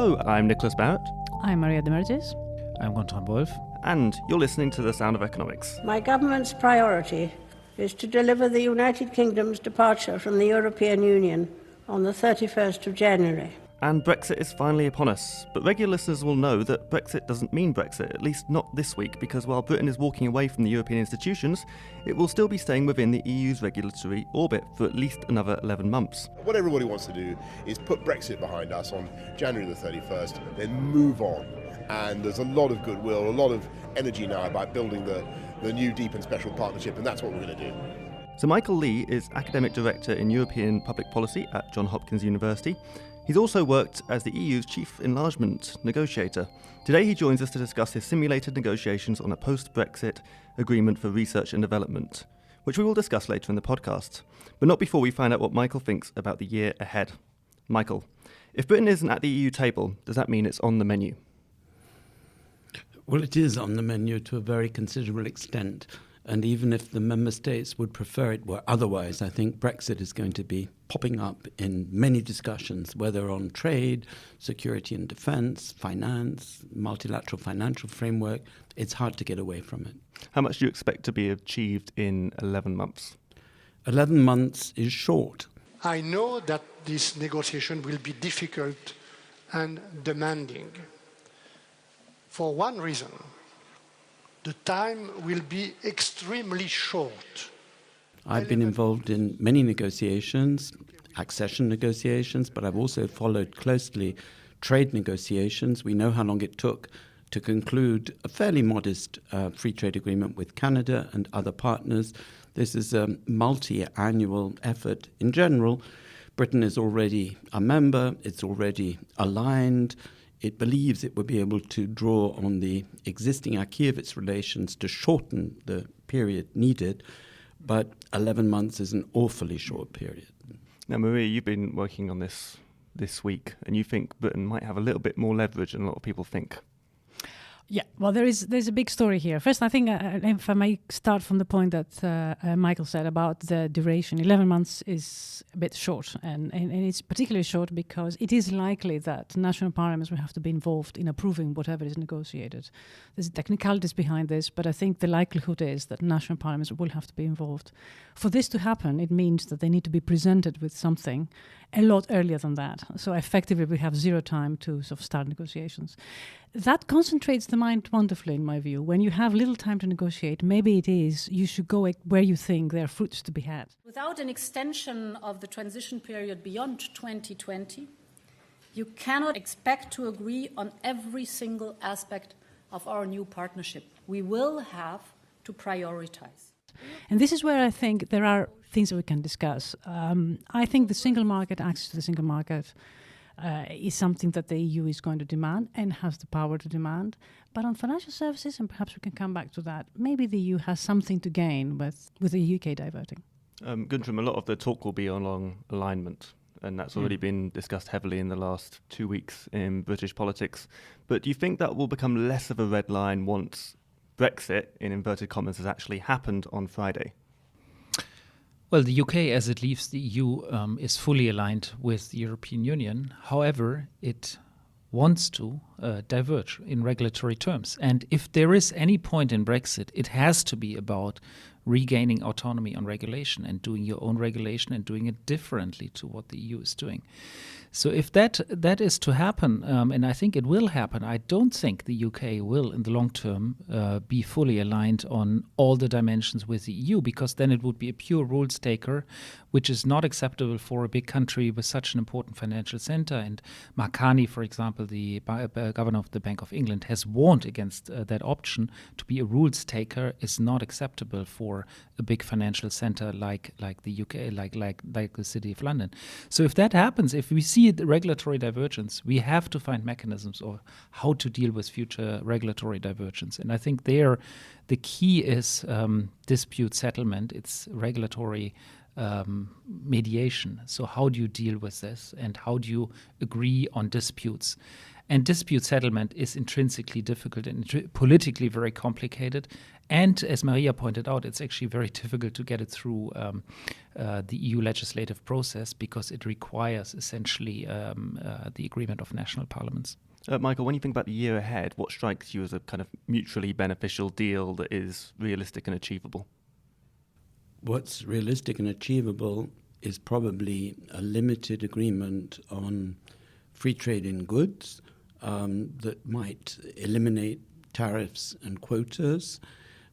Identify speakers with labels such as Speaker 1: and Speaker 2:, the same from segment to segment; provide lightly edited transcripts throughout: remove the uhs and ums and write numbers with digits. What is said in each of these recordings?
Speaker 1: Hello, I'm Nicholas Barrett.
Speaker 2: I'm Maria Demertzis.
Speaker 3: I'm Guntram Wolff.
Speaker 1: And you're listening to The Sound of Economics.
Speaker 4: My government's priority is to deliver the United Kingdom's departure from the European Union on the 31st of January.
Speaker 1: And Brexit is finally upon us, but regular listeners will know that Brexit doesn't mean Brexit, at least not this week, because while Britain is walking away from the European institutions, it will still be staying within the EU's regulatory orbit for at least another 11 months.
Speaker 5: What everybody wants to do is put Brexit behind us on January the 31st, then move on. And there's a lot of goodwill, a lot of energy now about building the new deep and special partnership, and that's what we're going to do.
Speaker 1: So Michael Leigh is Academic Director in European Public Policy at Johns Hopkins University. He's also worked as the EU's chief enlargement negotiator. Today he joins us to discuss his simulated negotiations on a post-Brexit agreement for research and development, which we will discuss later in the podcast, but not before we find out what Michael thinks about the year ahead. Michael, if Britain isn't at the EU table, does that mean it's on the menu?
Speaker 3: Well, it is on the menu to a very considerable extent. And even if the member states would prefer it were otherwise, I think Brexit is going to be popping up in many discussions, whether on trade, security and defence, finance, multilateral financial framework. It's hard to get away from it.
Speaker 1: How much do you expect to be achieved in 11 months?
Speaker 3: 11 months is short.
Speaker 6: I know that this negotiation will be difficult and demanding. For one reason. The time will be extremely short.
Speaker 3: I've been involved in many negotiations, accession negotiations, but I've also followed closely trade negotiations. We know how long it took to conclude a fairly modest free trade agreement with Canada and other partners. This is a multi-annual effort. In general, Britain is already a member, it's already aligned. It believes it will be able to draw on the existing acquis of its relations to shorten the period needed, but 11 months is an awfully short period.
Speaker 1: Now, Maria, you've been working on this week, and you think Britain might have a little bit more leverage than a lot of people think.
Speaker 2: Yeah, well, there's a big story here. First, I think if I may start from the point that Michael said about the duration, 11 months is a bit short, and it's particularly short because it is likely that national parliaments will have to be involved in approving whatever is negotiated. There's technicalities behind this, but I think the likelihood is that national parliaments will have to be involved. For this to happen, it means that they need to be presented with something a lot earlier than that. So effectively, we have zero time to sort of start negotiations. That concentrates the mind wonderfully, in my view. When you have little time to negotiate, maybe it is you should go where you think there are fruits to be had.
Speaker 7: Without an extension of the transition period beyond 2020, you cannot expect to agree on every single aspect of our new partnership. We will have to prioritize.
Speaker 2: And this is where I think there are things that we can discuss. I think the single market, access to the single market, is something that the EU is going to demand and has the power to demand. But on financial services, and perhaps we can come back to that, maybe the EU has something to gain with the UK diverting.
Speaker 1: Guntram, a lot of the talk will be along alignment, and that's already been discussed heavily in the last 2 weeks in British politics. But do you think that will become less of a red line once Brexit, in inverted commas, has actually happened on Friday?
Speaker 8: Well, the UK, as it leaves the EU, is fully aligned with the European Union. However, it wants to diverge in regulatory terms. And if there is any point in Brexit, it has to be about regaining autonomy on regulation and doing your own regulation and doing it differently to what the EU is doing. So if that is to happen, and I think it will happen, I don't think the UK will, in the long term, be fully aligned on all the dimensions with the EU, because then it would be a pure rules taker, which is not acceptable for a big country with such an important financial center. And Mark Carney, for example, the governor of the Bank of England, has warned against that option. To be a rules taker is not acceptable for a big financial center like the UK, like the City of London. So if that happens, if we see the regulatory divergence, we have to find mechanisms or how to deal with future regulatory divergence. And I think there the key is dispute settlement. It's regulatory mediation. So how do you deal with this, and how do you agree on disputes? And dispute settlement is intrinsically difficult and politically very complicated. And as Maria pointed out, it's actually very difficult to get it through the EU legislative process because it requires essentially the agreement of national parliaments.
Speaker 1: Michael, when you think about the year ahead, what strikes you as a kind of mutually beneficial deal that is realistic and achievable?
Speaker 3: What's realistic and achievable is probably a limited agreement on free trade in goods that might eliminate tariffs and quotas,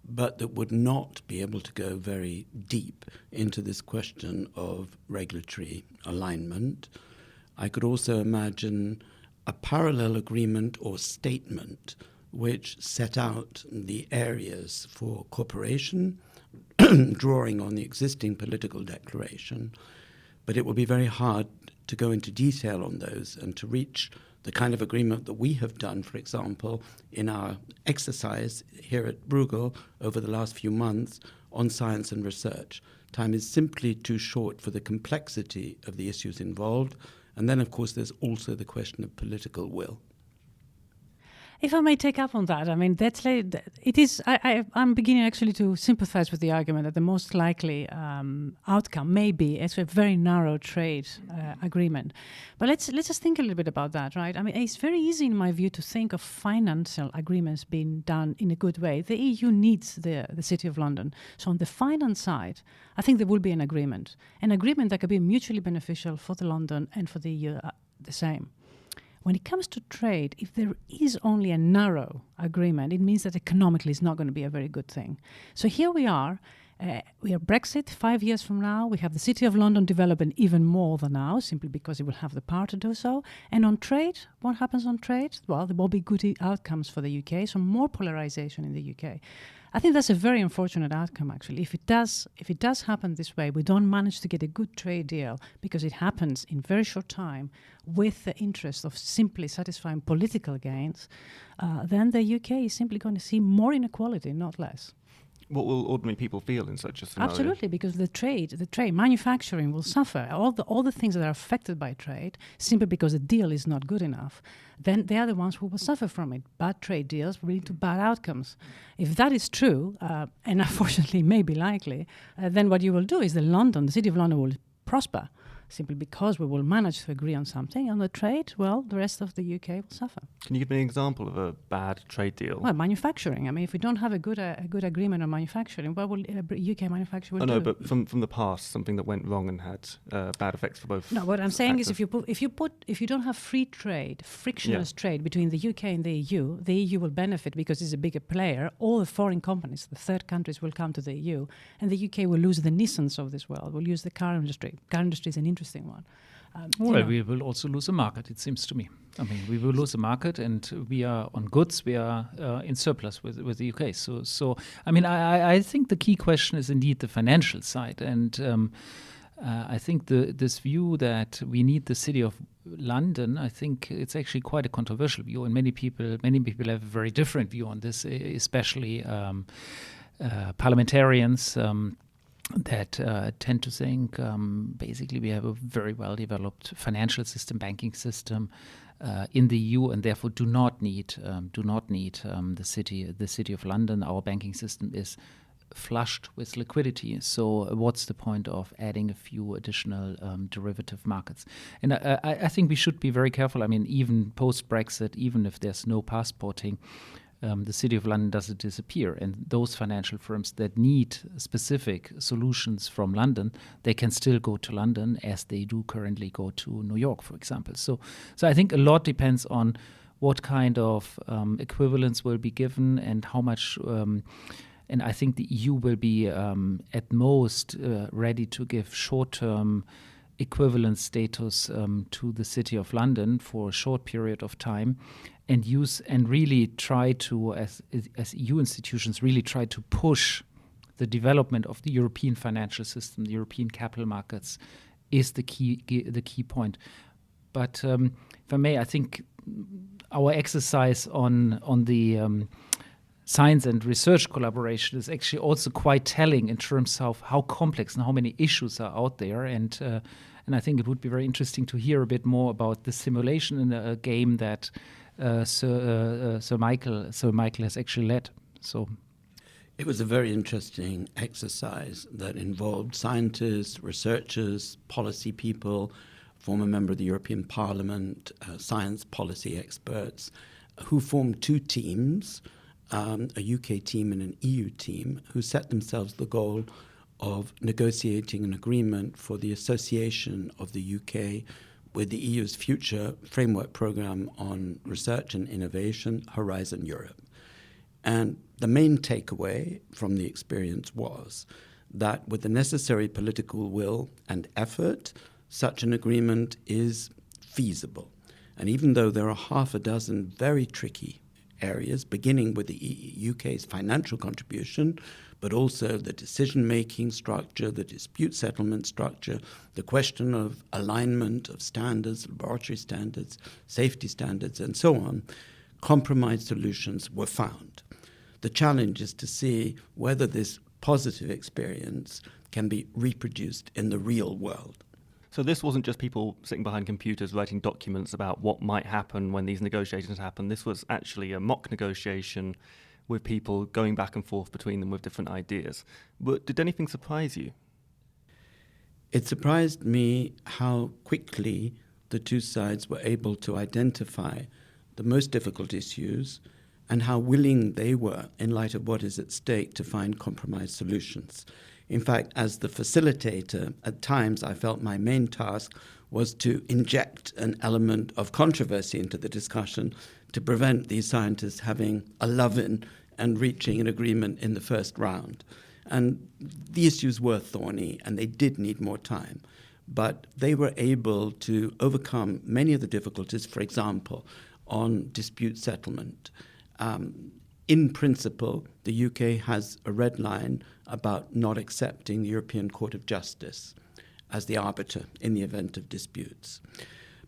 Speaker 3: but that would not be able to go very deep into this question of regulatory alignment. I could also imagine a parallel agreement or statement which set out the areas for cooperation, drawing on the existing political declaration, but it will be very hard to go into detail on those and to reach the kind of agreement that we have done, for example, in our exercise here at Bruegel over the last few months on science and research. Time is simply too short for the complexity of the issues involved. And then, of course, there's also the question of political will.
Speaker 2: If I may take up on that, I mean, I'm beginning actually to sympathize with the argument that the most likely outcome may be actually a very narrow trade agreement. But let's just think a little bit about that, right? I mean, it's very easy, in my view, to think of financial agreements being done in a good way. The EU needs the City of London. So on the finance side, I think there will be an agreement that could be mutually beneficial for the London and for the EU the same. When it comes to trade, if there is only a narrow agreement, it means that economically it's not going to be a very good thing. So here we are Brexit 5 years from now. We have the City of London developing even more than now, simply because it will have the power to do so. And on trade, what happens on trade? Well, there will be good outcomes for the UK, so more polarization in the UK. I think that's a very unfortunate outcome, actually. If it does happen this way, we don't manage to get a good trade deal because it happens in very short time with the interest of simply satisfying political gains, then the UK is simply going to see more inequality, not less.
Speaker 1: What will ordinary people feel in such a scenario?
Speaker 2: Absolutely, because the trade, manufacturing will suffer. All the things that are affected by trade, simply because the deal is not good enough, then they are the ones who will suffer from it. Bad trade deals lead to bad outcomes. If that is true, and unfortunately may be likely, then what you will do is the City of London will prosper, simply because we will manage to agree on something. On the trade, well, the rest of the UK will suffer.
Speaker 1: Can you give me an example of a bad trade deal?
Speaker 2: Well, manufacturing. I mean, if we don't have a good agreement on manufacturing, what will UK manufacturer do?
Speaker 1: No, but from the past, something that went wrong and had bad effects for both.
Speaker 2: No, what I'm saying
Speaker 1: actors.
Speaker 2: is if you don't have free trade, frictionless trade between the UK and the EU will benefit because it's a bigger player. All the foreign companies, the third countries, will come to the EU, and the UK will lose the Nissans of this world. Will lose the car industry. Car industry is an interesting one.
Speaker 8: We will also lose a market, it seems to me. I mean, we will lose a market, and we are on goods, we are in surplus with the UK. So I mean, I think the key question is indeed the financial side. And I think this view that we need the City of London, I think it's actually quite a controversial view. And many people have a very different view on this, especially parliamentarians that tend to think basically we have a very well-developed financial system, banking system in the EU, and therefore do not need the city of London. Our banking system is flushed with liquidity. So what's the point of adding a few additional derivative markets? And I think we should be very careful. I mean, even post-Brexit, even if there's no passporting, the City of London doesn't disappear. And those financial firms that need specific solutions from London, they can still go to London as they do currently go to New York, for example. So I think a lot depends on what kind of equivalence will be given and how much. And I think the EU will be at most ready to give short-term equivalent status to the City of London for a short period of time, and really try to, as EU institutions, really try to push the development of the European financial system, the European capital markets, is the key point. But if I may, I think our exercise on the science and research collaboration is actually also quite telling in terms of how complex and how many issues are out there. And I think it would be very interesting to hear a bit more about the simulation in a game that Sir Michael has actually led. So
Speaker 3: it was a very interesting exercise that involved scientists, researchers, policy people, former member of the European Parliament, science policy experts, who formed two teams, a UK team and an EU team, who set themselves the goal of negotiating an agreement for the association of the UK with the EU's future framework programme on research and innovation, Horizon Europe. And the main takeaway from the experience was that with the necessary political will and effort, such an agreement is feasible. And even though there are half a dozen very tricky areas, beginning with the UK's financial contribution, but also the decision-making structure, the dispute settlement structure, the question of alignment of standards, laboratory standards, safety standards, and so on, compromise solutions were found. The challenge is to see whether this positive experience can be reproduced in the real world.
Speaker 1: So this wasn't just people sitting behind computers writing documents about what might happen when these negotiations happen. This was actually a mock negotiation with people going back and forth between them with different ideas. But did anything surprise you?
Speaker 3: It surprised me how quickly the two sides were able to identify the most difficult issues and how willing they were, in light of what is at stake, to find compromise solutions. In fact, as the facilitator, at times I felt my main task was to inject an element of controversy into the discussion to prevent these scientists having a love-in and reaching an agreement in the first round. And the issues were thorny, and they did need more time. But they were able to overcome many of the difficulties, for example, on dispute settlement. In principle, the UK has a red line about not accepting the European Court of Justice as the arbiter in the event of disputes.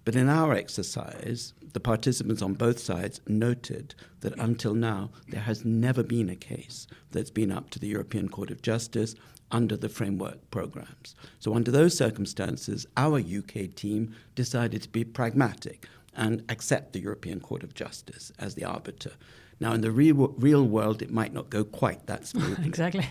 Speaker 3: But in our exercise, the participants on both sides noted that until now, there has never been a case that's been up to the European Court of Justice under the framework programs. So under those circumstances, our UK team decided to be pragmatic and accept the European Court of Justice as the arbiter. Now, in the real world, it might not go quite that smoothly.
Speaker 2: Exactly.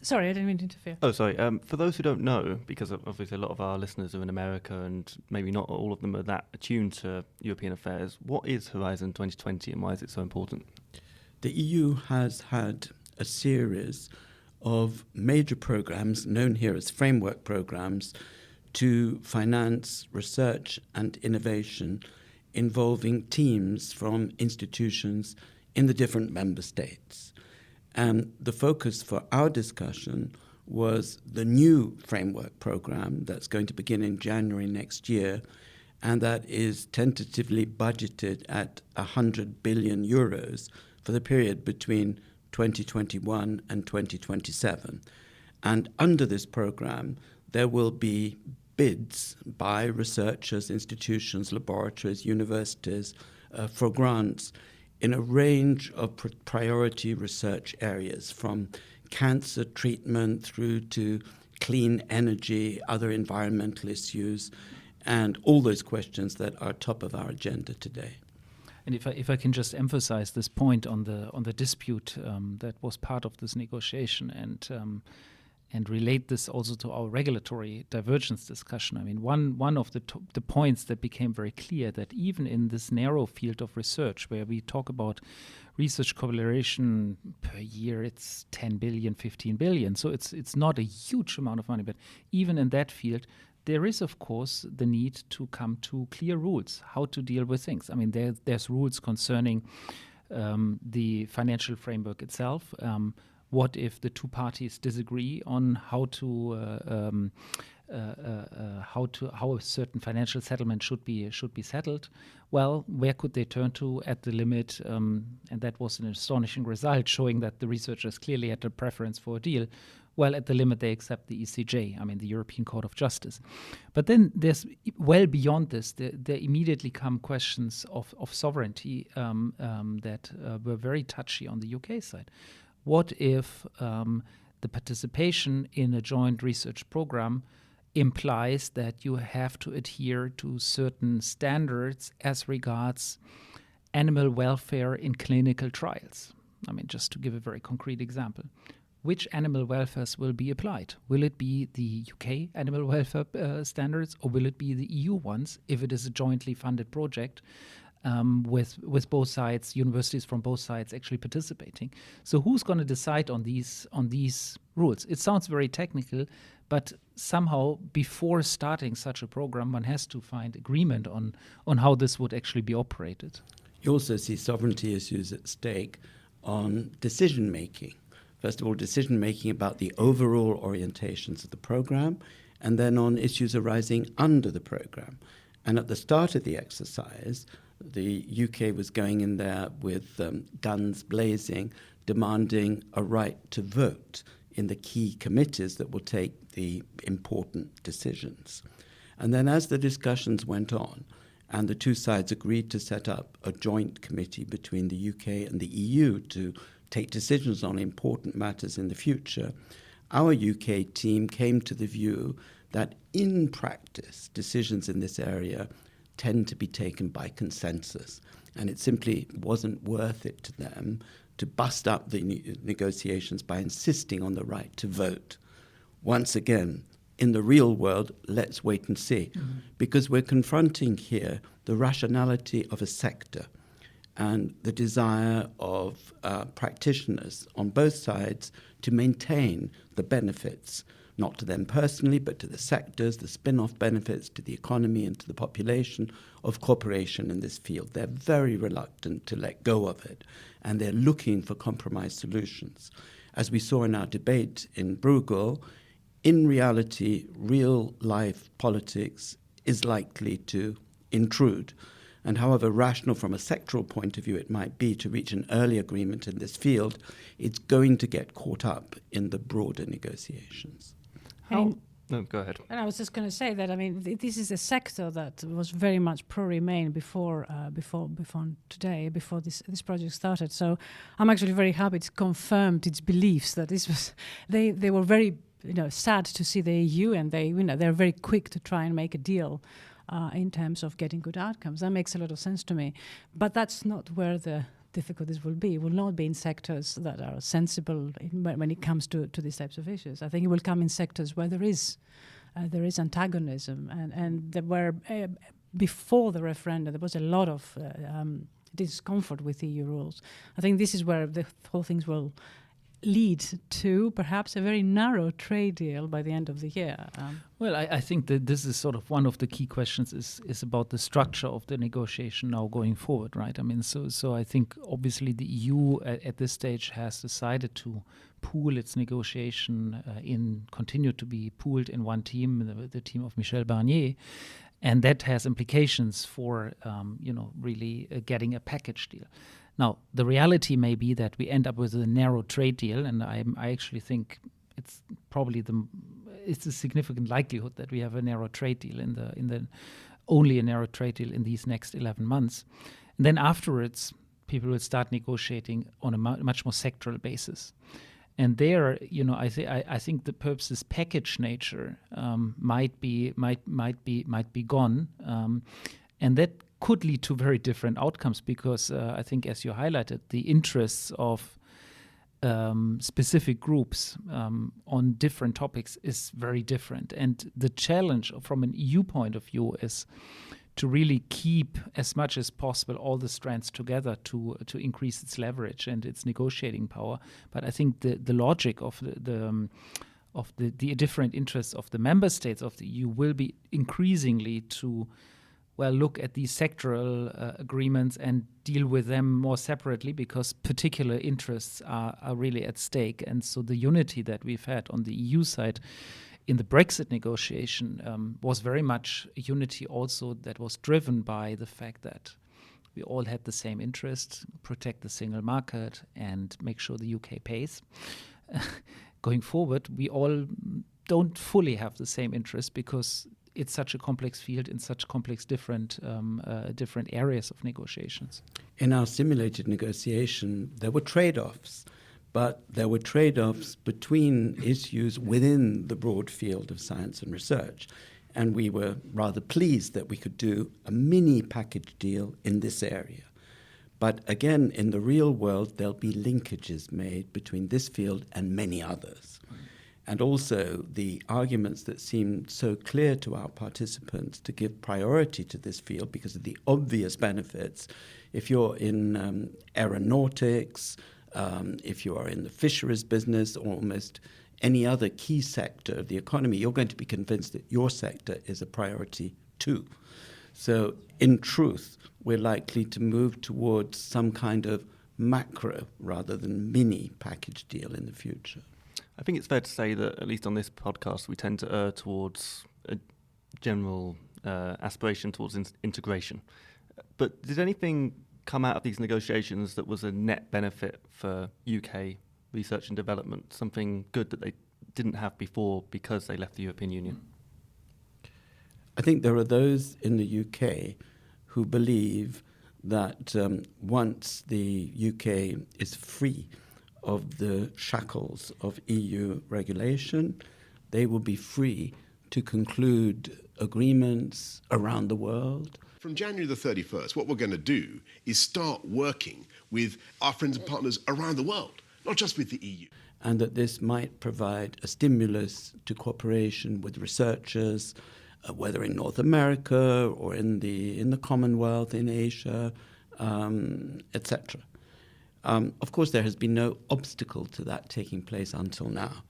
Speaker 2: Sorry, I didn't mean to interfere.
Speaker 1: Oh, sorry. For those who don't know, because obviously a lot of our listeners are in America and maybe not all of them are that attuned to European affairs, what is Horizon 2020 and why is it so important?
Speaker 3: The EU has had a series of major programs, known here as framework programs, to finance research and innovation involving teams from institutions in the different member states. And the focus for our discussion was the new framework program that's going to begin in January next year, and that is tentatively budgeted at 100 billion euros for the period between 2021 and 2027. And under this program, there will be bids by researchers, institutions, laboratories, universities for grants in a range of priority research areas, from cancer treatment through to clean energy, other environmental issues, and all those questions that are top of our agenda today.
Speaker 8: And if I can just emphasize this point on the dispute that was part of this negotiation and relate this also to our regulatory divergence discussion. I mean, one of the points that became very clear, that even in this narrow field of research where we talk about research collaboration per year, it's 10 billion, 15 billion. So it's not a huge amount of money, but even in that field, there is, of course, the need to come to clear rules, how to deal with things. I mean, there's rules concerning the financial framework itself. What if the two parties disagree on how a certain financial settlement should be settled? Well, where could they turn to at the limit? And that was an astonishing result, showing that the researchers clearly had a preference for a deal. Well, at the limit, they accept the ECJ, I mean, the European Court of Justice. But then there's, well beyond this, there immediately come questions of sovereignty that were very touchy on the UK side. What if the participation in a joint research program implies that you have to adhere to certain standards as regards animal welfare in clinical trials. I mean, just to give a very concrete example. Which animal welfares will be applied? Will it be the UK animal welfare standards, or will it be the EU ones if it is a jointly funded project with both sides, universities from both sides actually participating? So who's going to decide on these rules? It sounds very technical, but somehow before starting such a program, one has to find agreement on how this would actually be operated.
Speaker 3: You also see sovereignty issues at stake on decision-making. First of all, decision-making about the overall orientations of the program, and then on issues arising under the program. And at the start of the exercise, the UK was going in there with guns blazing, demanding a right to vote in the key committees that will take the important decisions. And then as the discussions went on, and the two sides agreed to set up a joint committee between the UK and the EU to take decisions on important matters in the future, our UK team came to the view that in practice, decisions in this area tend to be taken by consensus, and it simply wasn't worth it to them to bust up the negotiations by insisting on the right to vote. Once again, in the real world, let's wait and see, because we're confronting here the rationality of a sector and the desire of practitioners on both sides to maintain the benefits, not to them personally, but to the sectors, the spin-off benefits to the economy and to the population of cooperation in this field. They're very reluctant to let go of it, and they're looking for compromise solutions. As we saw in our debate in Bruegel, in reality, real-life politics is likely to intrude. And however rational from a sectoral point of view it might be to reach an early agreement in this field, it's going to get caught up in the broader negotiations.
Speaker 1: No, go ahead.
Speaker 2: And I was just going to say that, I mean, this is a sector that was very much pro-Remain before today, before this project started. So I'm actually very happy it's confirmed its beliefs that this was, they were very sad to see the EU, and they're very quick to try and make a deal in terms of getting good outcomes. That makes a lot of sense to me. But that's not where the difficulties will be. It will not be in sectors that are sensible when it comes to these types of issues. I think it will come in sectors where there is antagonism, and there were before the referendum there was a lot of discomfort with EU rules. I think this is where the whole things will lead to perhaps a very narrow trade deal by the end of the year.
Speaker 8: Well, I think that this is sort of one of the key questions is about the structure of the negotiation now going forward, right? I mean, so I think obviously the EU at this stage has decided to pool its negotiation continue to be pooled in one team, the team of Michel Barnier. And that has implications for, really getting a package deal. Now, the reality may be that we end up with a narrow trade deal, and I actually think it's probably it's a significant likelihood that we have a narrow trade deal only a narrow trade deal in these next 11 months. And then afterwards, people will start negotiating on a much more sectoral basis. And there, I think the purposes package nature might be gone, and that could lead to very different outcomes because I think, as you highlighted, the interests of specific groups on different topics is very different. And the challenge from an EU point of view is to really keep as much as possible all the strands together to increase its leverage and its negotiating power. But I think the logic of the different interests of the member states of the EU will be increasingly to look at these sectoral agreements and deal with them more separately because particular interests are really at stake. And so the unity that we've had on the EU side in the Brexit negotiation was very much a unity also that was driven by the fact that we all had the same interest, protect the single market and make sure the UK pays. Going forward, we all don't fully have the same interest because it's such a complex field in such complex different areas of negotiations.
Speaker 3: In our simulated negotiation, there were trade-offs but there were trade-offs between issues within the broad field of science and research. And we were rather pleased that we could do a mini package deal in this area. But again, in the real world, there'll be linkages made between this field and many others. And also the arguments that seemed so clear to our participants to give priority to this field because of the obvious benefits. If you're in aeronautics, if you are in the fisheries business, or almost any other key sector of the economy, you're going to be convinced that your sector is a priority too. So in truth, we're likely to move towards some kind of macro rather than mini package deal in the future.
Speaker 1: I think it's fair to say that, at least on this podcast, we tend to err towards a general aspiration towards integration. But did anything come out of these negotiations that was a net benefit for UK research and development, something good that they didn't have before because they left the European Union?
Speaker 3: I think there are those in the UK who believe that once the UK is free of the shackles of EU regulation, they will be free to conclude agreements around the world.
Speaker 5: From January the 31st, what we're going to do is start working with our friends and partners around the world, not just with the EU.
Speaker 3: And that this might provide a stimulus to cooperation with researchers, whether in North America or in the Commonwealth, in Asia, etc. Of course, there has been no obstacle to that taking place until now.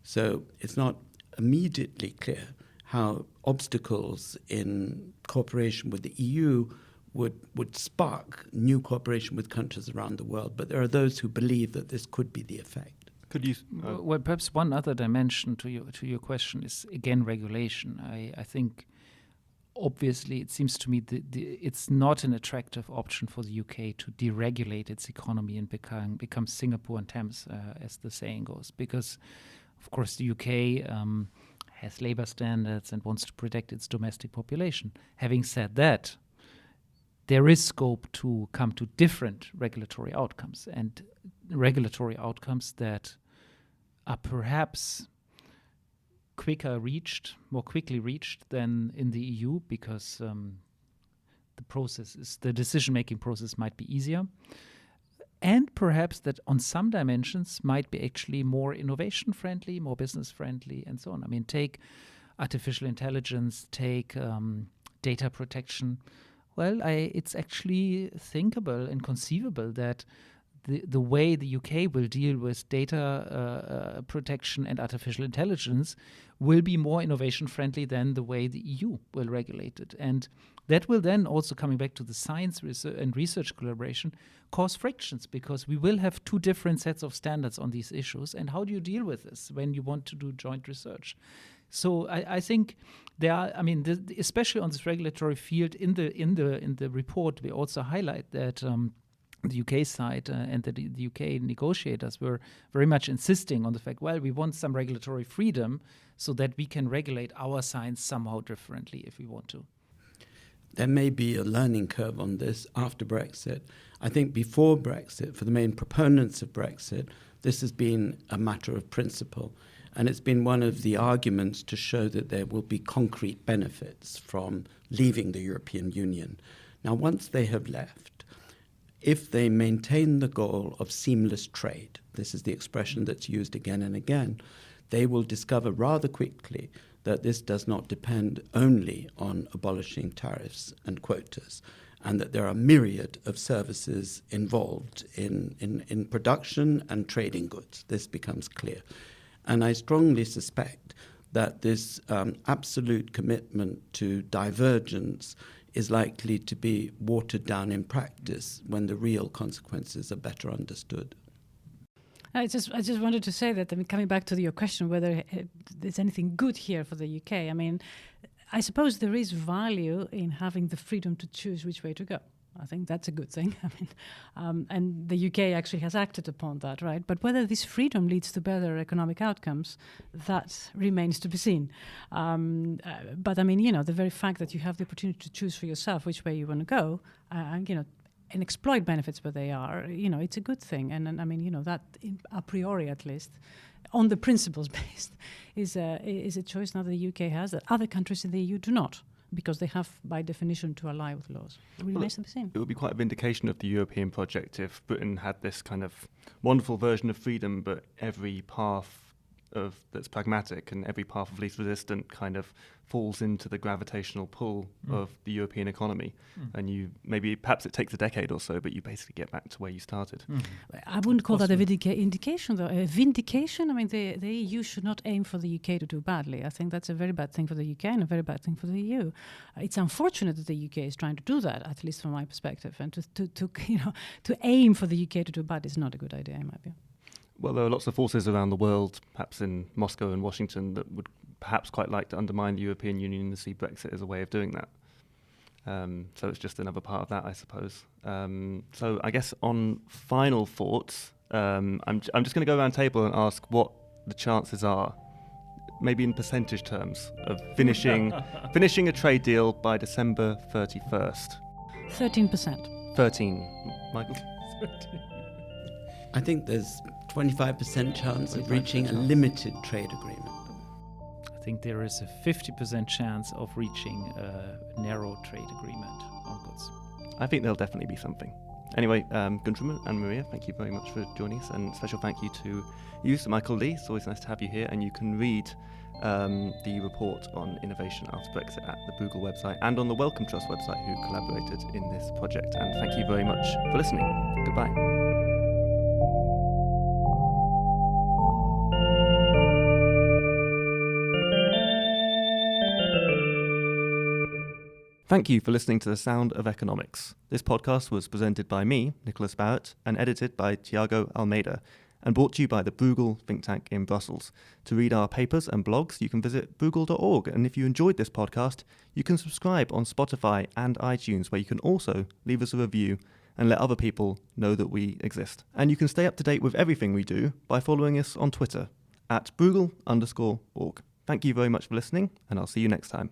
Speaker 3: So it's not immediately clear how obstacles in cooperation with the EU would spark new cooperation with countries around the world. But there are those who believe that this could be the effect.
Speaker 1: Could you?
Speaker 8: Well, perhaps one other dimension to your question is, again, regulation. I think, obviously, it seems to me that it's not an attractive option for the UK to deregulate its economy and become Singapore and Thames, as the saying goes, because, of course, the UK has labour standards and wants to protect its domestic population. Having said that, there is scope to come to different regulatory outcomes, and regulatory outcomes that are perhaps more quickly reached than in the EU, because the decision-making process might be easier, and perhaps that on some dimensions might be actually more innovation-friendly, more business-friendly, and so on. I mean, take artificial intelligence, take data protection. Well, it's actually thinkable and conceivable that the way the UK will deal with data protection and artificial intelligence will be more innovation-friendly than the way the EU will regulate it. And that will then also, coming back to the science and research collaboration, cause frictions, because we will have two different sets of standards on these issues. And how do you deal with this when you want to do joint research? So I think there are, especially on this regulatory field, in the report, we also highlight that the UK side and the UK negotiators were very much insisting on the fact, well, we want some regulatory freedom so that we can regulate our science somehow differently if we want to.
Speaker 3: There may be a learning curve on this after Brexit. I think before Brexit, for the main proponents of Brexit, this has been a matter of principle. And it's been one of the arguments to show that there will be concrete benefits from leaving the European Union. Now, once they have left, if they maintain the goal of seamless trade, this is the expression that's used again and again, they will discover rather quickly that this does not depend only on abolishing tariffs and quotas, and that there are myriad of services involved in production and trading goods. This becomes clear. And I strongly suspect that this absolute commitment to divergence is likely to be watered down in practice when the real consequences are better understood.
Speaker 2: I just wanted to say that, coming back to your question, whether there's anything good here for the UK, I suppose there is value in having the freedom to choose which way to go. I think that's a good thing. And the UK actually has acted upon that, right? But whether this freedom leads to better economic outcomes, that remains to be seen. But the very fact that you have the opportunity to choose for yourself which way you want to go, and exploit benefits where they are, it's a good thing. And I mean, that a priori at least, on the principles based, is a choice now the UK has that other countries in the EU do not, because they have, by definition, to ally with laws. It remains to be seen.
Speaker 1: It would be quite a vindication of the European project if Britain had this kind of wonderful version of freedom, but every path that's pragmatic and every path of least resistant kind of falls into the gravitational pull of the European economy. And perhaps it takes a decade or so, but you basically get back to where you started.
Speaker 2: I wouldn't call that a indication, though. A vindication, I mean, the EU should not aim for the UK to do badly. I think that's a very bad thing for the UK and a very bad thing for the EU. It's unfortunate that the UK is trying to do that, at least from my perspective. And to aim for the UK to do bad is not a good idea, in my view.
Speaker 1: Well, there are lots of forces around the world, perhaps in Moscow and Washington, that would perhaps quite like to undermine the European Union and see Brexit as a way of doing that. So it's just another part of that, I suppose. So I guess on final thoughts, I'm just going to go around the table and ask what the chances are, maybe in percentage terms, of finishing a trade deal by December 31st.
Speaker 2: 13%.
Speaker 1: 13. Michael?
Speaker 8: 13.
Speaker 3: I think there's 25% chance of reaching a limited trade agreement.
Speaker 8: I think there is a 50% chance of reaching a narrow trade agreement on goods.
Speaker 1: I think there'll definitely be something. Anyway, Guntram and Maria, thank you very much for joining us, and special thank you to you, Sir Michael Leigh. It's always nice to have you here, and you can read the report on innovation after Brexit at the Bruegel website and on the Wellcome Trust website, who collaborated in this project. And thank you very much for listening. Goodbye. Thank you for listening to The Sound of Economics. This podcast was presented by me, Nicholas Barrett, and edited by Tiago Almeida, and brought to you by the Bruegel think tank in Brussels. To read our papers and blogs, you can visit bruegel.org, and if you enjoyed this podcast, you can subscribe on Spotify and iTunes, where you can also leave us a review and let other people know that we exist. And you can stay up to date with everything we do by following us on Twitter, @Bruegel_org. Thank you very much for listening, and I'll see you next time.